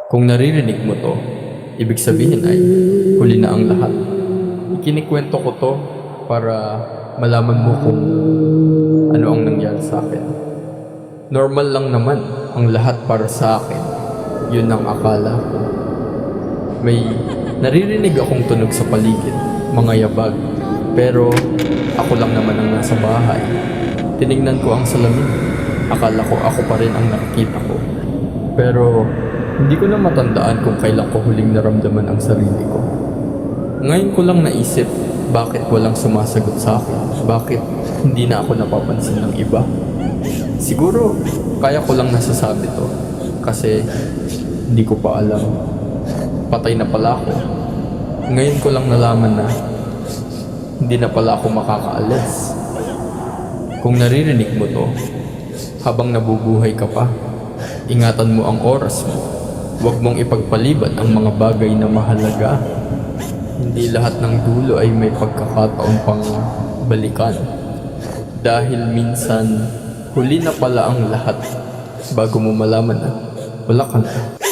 Kung naririnig mo to, ibig sabihin ay huli na ang lahat. Ikinikwento ko to para malaman mo kung ano ang nangyari sa akin. Normal lang naman ang lahat para sa akin. Yun ang akala ko. May naririnig akong tunog sa paligid, mga yabag. Pero ako lang naman ang nasa bahay. Tinignan ko ang salamin. Akala ko ako pa rin ang nakikita ko. Pero hindi ko na matandaan kung kailan ko huling naramdaman ang sarili ko. Ngayon ko lang naisip bakit walang sumasagot sa akin. Bakit hindi na ako napapansin ng iba. Siguro kaya ko lang nasasabi to kasi hindi ko pa alam. Patay na pala ako. Ngayon ko lang nalaman na hindi na pala ako makakaalis. Kung naririnig mo to, habang nabubuhay ka pa, ingatan mo ang oras mo. Huwag mong ipagpaliban ang mga bagay na mahalaga. Hindi lahat ng dulo ay may pagkakataon pang balikan. Dahil minsan, huli na pala ang lahat bago mo malaman na wala ka na.